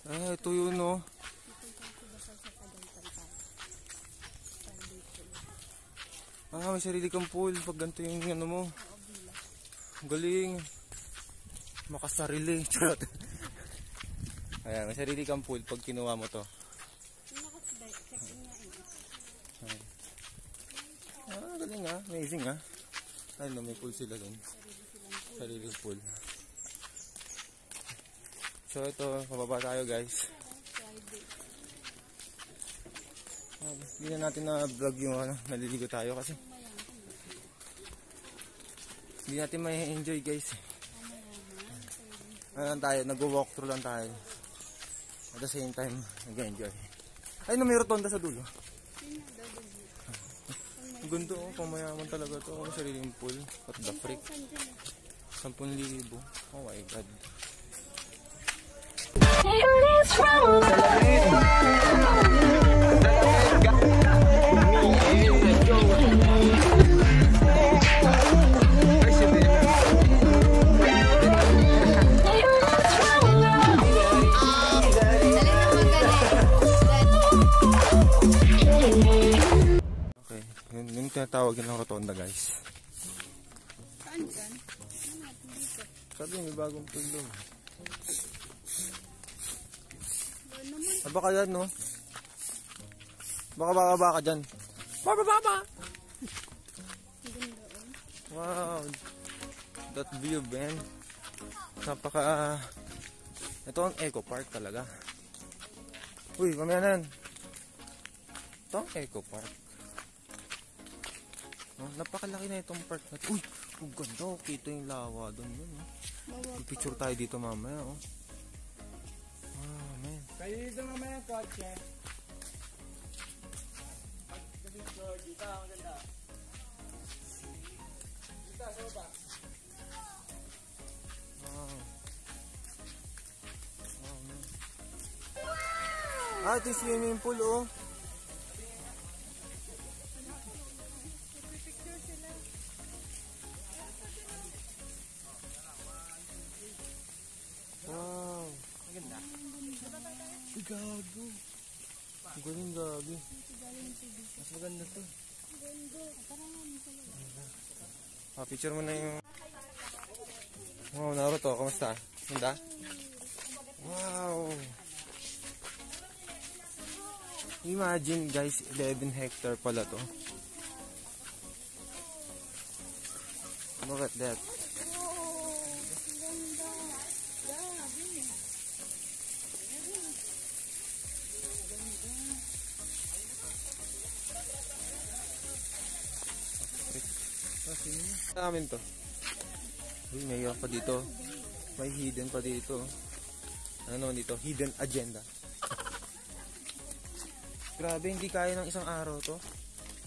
Ah, ito yun, no? Ah, may sarili kang pool pag ganito yung ano mo. Galing. Makasarili. Charot. Ayan, may sarili kang pool pag kinuha mo to. Ah, galing ah. Amazing ah. Ano, may pool sila dun. Sarili pool. So ito, pababa tayo guys. Hindi na natin na vlog yung naliligo tayo kasi hindi natin may enjoy guys. Ano lang tayo, nag-walk through lang tayo. At the same time, nag-enjoy. Ay, may rotonda sa dulo. Ang ganda oh, pamayaman talaga to. Ang sariling pool. What the freak? 10,000. Oh my god. Okay, yun tinatawag ng rotonda guys. Saan dyan? Sabi may bagong pool doon. Ah, baka yan no? Baka dyan. Baba! Wow! That view, Ben. Napaka... Ito ang Eco Park talaga. Uy, mamaya na yan. Ito ang Eco Park. Oh, napakalaki na itong park na ito. Uy! Ang ganda. Kita yung lawa doon. Picture tayo dito mamaya. Oh. Wow, man. Kayo dito mamaya yung kotse. Dito, ang ganda. Dito, sa baba. Wow. Wow, man. Ah, ito yung swimming pool, oh. Wow. Ang ganda. Ay, gago. Ang galing, gago. Mas maganda to. Picture mo na yung... Wow, Naruto. Kamusta? Ganda? Wow. Imagine guys, 11 hectare pala to. Look at that. Sa amin to. Uy, may pa dito. May hidden pa dito. Ano dito? Hidden agenda. Grabe, hindi kaya ng isang araw to.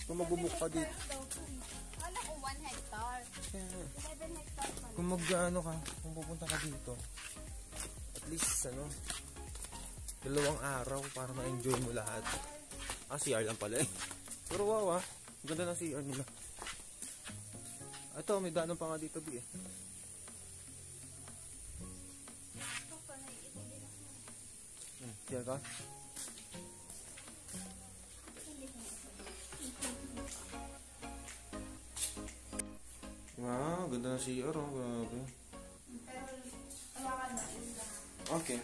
Kung magbubuk ka dito. Alam ko 1 hectare. 11 hectare pala. Kung mag-ano ka, kung pupunta ka dito. At least, 2 araw para ma-enjoy mo lahat. Ah, CR lang pala eh. Pero wow ah. Ganda ng CR nila. Ito, may daanan pa nga dito, B eh. Siya ka? Wow, ganda ng CR oh. Grabe. Okay.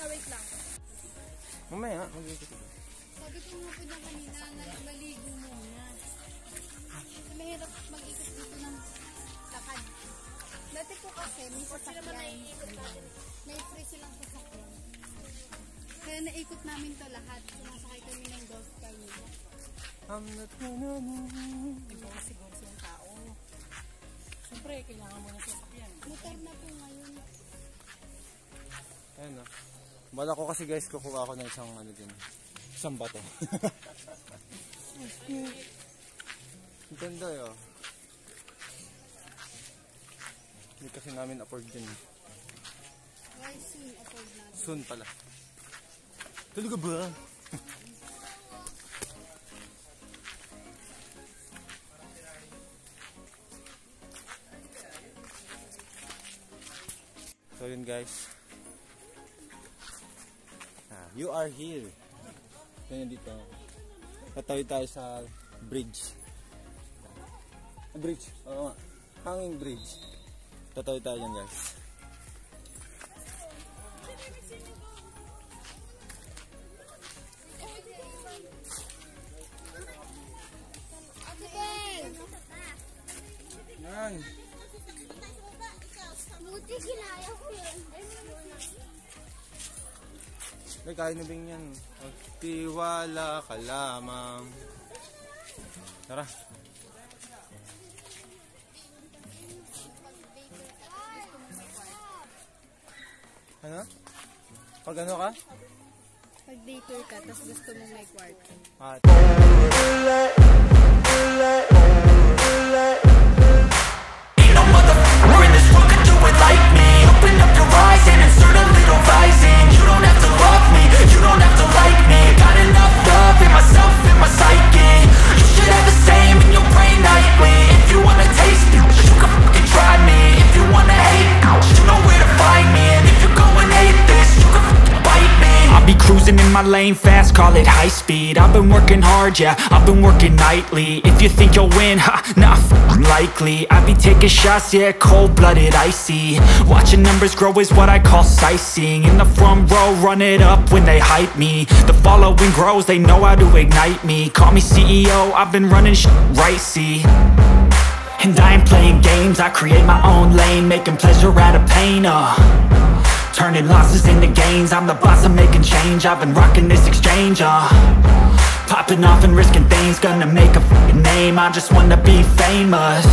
Wait lang. Mamaya, mag-iikot ito. Sabi ko nga po na kanina na maligo muna. Mahirap mag-ikot dito ng lakad. Dati po kasi may sasakyan. May free silang sasakyan. Kaya naikot namin to lahat. Sumasakay kami ng golf car nila. Ibawa siguro yung tao. Siyempre, kailangan mo na sasakyan. Motor na po ngayon. Ayan o. Bala ko kasi guys, kukuha ako ng isang bato. Ang ganda yun. Hindi kasi namin afford dyan. Why soon afford natin? Soon pala. Talaga ba? guys. You are here. Ganyan dito. Tatawid tayo sa bridge. Bridge. Oo nga. Hanging bridge. Tatawid tayo dyan guys. Yan. Buti kinaya ko yun. Ay, kaya na bing yan. Tiwala ka lamang. Tara. Ano? Pag ano ka? Pag dater ka, tapos gusto mo may kwarto. No motherfucker in this world could do it like me. Open up your eyes and insert a little rising. You don't have to love me, you don't have to like me. Got enough love in myself, in my psyche. You should have the same in your brain nightly. If you wanna taste it, you can fucking try me. If you wanna hate, you know where to find me. And if you go and hate this, you can fucking bite me. I'll be cruising in my lane fast, call it high speed. I've been working hard, yeah, I've been working nightly. If you think you'll win, ha, not likely. I be taking shots, yeah, cold-blooded, icy. Watching numbers grow is what I call sightseeing. In the front row, run it up when they hype me. The following grows, they know how to ignite me. Call me CEO, I've been running shit right, see. And I ain't playing games, I create my own lane, making pleasure out of pain, turning losses into gains. I'm the boss, I'm making change. I've been rocking this exchange, popping off and risking things. Gonna make a f***ing name. I just wanna be famous,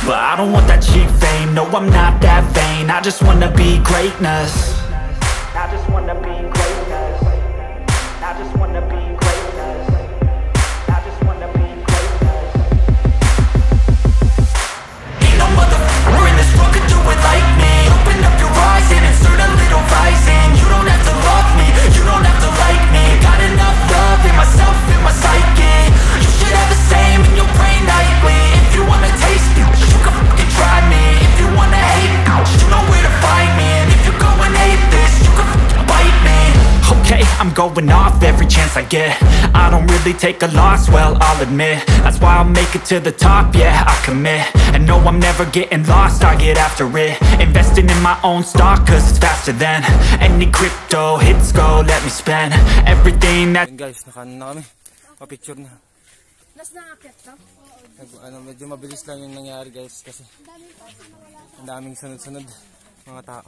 but I don't want that cheap fame. No, I'm not that vain. I just wanna be greatness. I just wanna be greatness. I just wanna be greatness. I just wanna be greatness. Ain't no motherfucker in this world could do it like me. Open up your eyes and insert a little rising. You don't have to love me, you don't have to like me. Got enough love in myself, in my psyche. You should have the same in your brain nightly. If you wanna taste it, you can fucking try me. If you wanna hate, you know where to find me. And if you go and hate this, you can fucking bite me. Okay, I'm going off every chance I get. I don't really take a loss, well, I'll admit. That's why I'll make it to the top, yeah, I commit. And no, I'm never getting lost, I get after it. Investing in my own stock, cause it's faster than any crypto hits go, let me spend everything that... Yun guys, nakaano na kami. Pa-picture na. Nas nakakit na? Medyo mabilis lang yung nangyari guys kasi ang daming sunod-sunod mga tao.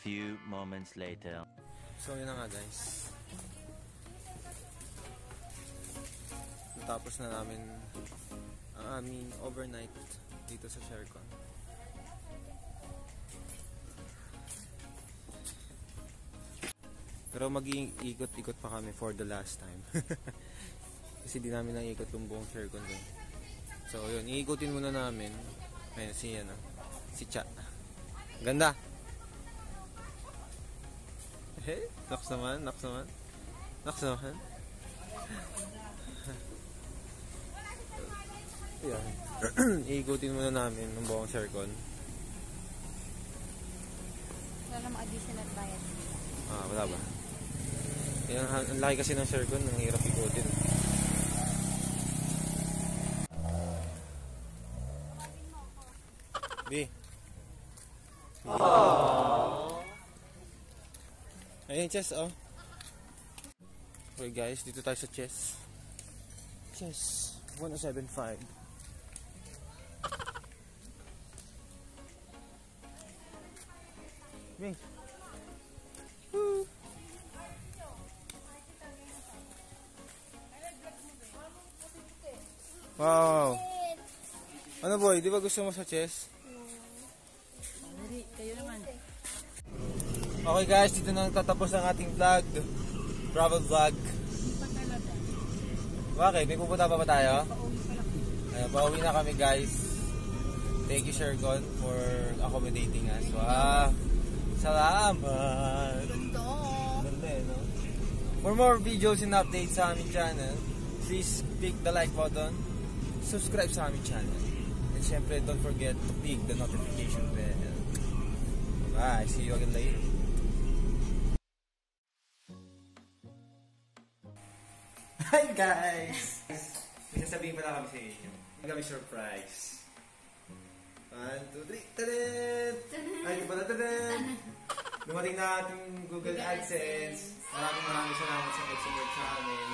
Few moments later. So yun na nga guys. Natapos na namin ang aming overnight dito sa Shercon. Pero mag-iikot-ikot pa kami for the last time. Kasi di namin naikot yung buong Shercon doon. So yun, iikutin muna namin. Ayun si Cha. Ganda! Hey, naks naman. Ayan. Iikutin muna namin ng buong Shercon. Wala namang additional bayad. Wala ba? Yan, ang laki kasi ng Shercon, ang hirap ikutin. B. Ayun, chess, oh. Okay guys, dito tayo sa chess. Chess 1075. Bing. Woo. Wow. Ano boy, di ba gusto mo sa chess? Hindi, kayo naman. Okay guys, dito na tatapos ang ating vlog. Travel vlog. Bakit? May pupunta pa ba tayo? Pauwi na kami guys. Thank you Shercon for accommodating us. Wow. Salamat. Ganda eh, no? For more videos and updates sa aming channel, please click the like button, subscribe sa aming channel, and syempre, don't forget to click the notification bell. Bye! See you again later. Hi guys! May sasabihin pala kami sa inyo. May kami surprise. 1, 2, 3. Tadaan! Ay, di pala tadaan! Dumating na ating Google AdSense. Maraming salamat sa pag-support sa amin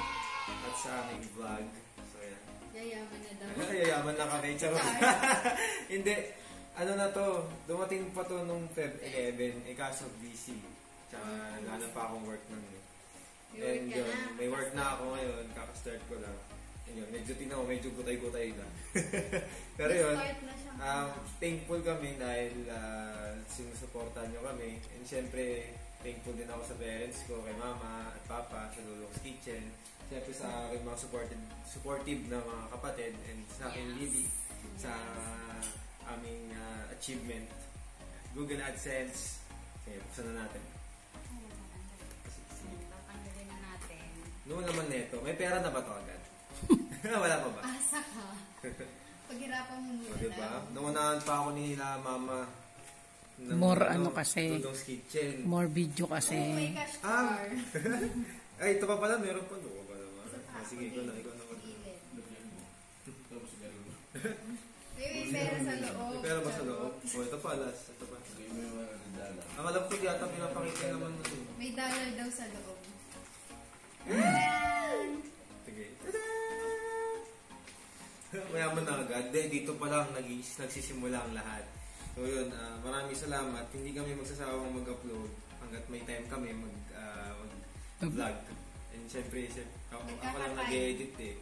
at sa aming vlog. So, yan. Yayaman na daw. Yayaman na kami. Charot. Hindi. Ano na to? Dumating pa to nung Feb 11. Eh, kaso busy. Tsaka naghanap pa akong work nun. And yun, may work na ako ngayon. Kaka-start ko lang. And yun, medyo tinaw, medyo gutay-gutay na. Pero yun, thankful kami dahil sinusuportahan nyo kami. And syempre, thankful din ako sa parents ko, kay mama at papa, sa Lulong's Kitchen. Syempre sa aking mga supportive na mga kapatid and sa aking Libby, sa aming achievement. Google AdSense. Okay, buksan na natin. Tatanggalin na natin. Noon naman neto, may pera na ba ito agad? Wala pa ba? Asa ka. Paghirapan mo muna. Diba? Nangunahan pa ako ni mama. More ano kasi. Lulong's Kitchen. More video kasi. Oh, may cash car. Ay, ito pa pala, meron pa. Doon pa naman. Sige, ikaw na naman. May pera sa loob. May pera ba sa loob? O, ito pa, last. Ito pa. Ang alam ko yata pinapakita naman mo. May dollar daw sa loob. Sige. Mayaman na agad. Dito pa lang nagsisimula ang lahat. So yun, maraming salamat. Hindi kami magsasawang mag-upload hanggat may time kami mag-vlog. And syempre, ako lang nag-edit eh.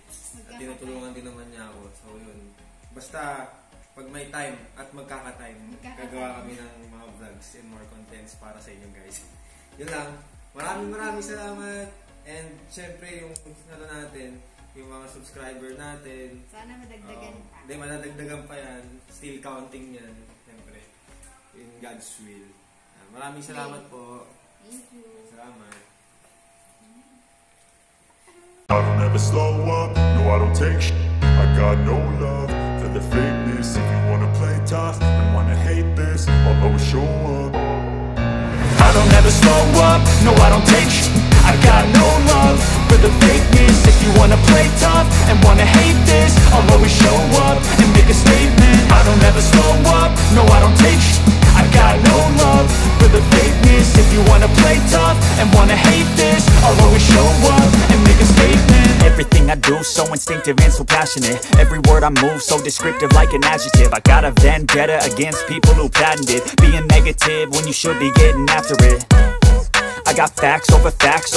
At tinutulungan din naman niya ako. So yun, basta pag may time at magkaka-time, gagawa kami ng mga vlogs and more contents para sa inyo guys. Yun lang. Maraming salamat. And syempre yung natin, yung mga subscriber natin. Sana madagdagan pa. Hindi, madadagdagan pa yan. Still counting yan. Siyempre. In God's will. Maraming salamat po. Thank you. Salamat. I don't ever slow up, no I don't take shit. I got no love for the fakeness. If you wanna play tough and wanna hate this, I'll always show up. I don't ever slow up, no I don't take shit. I got no love for the fakeness. If you wanna play tough and wanna hate this, I'll always show up and make a statement. I don't ever slow up, no I don't take shit. I got no love for the fakeness. If you wanna play tough and wanna hate this, I'll always show up and make a statement. Everything I do so instinctive and so passionate. Every word I move so descriptive like an adjective. I got a vendetta against people who patented being negative when you should be getting after it. I got facts over tracks.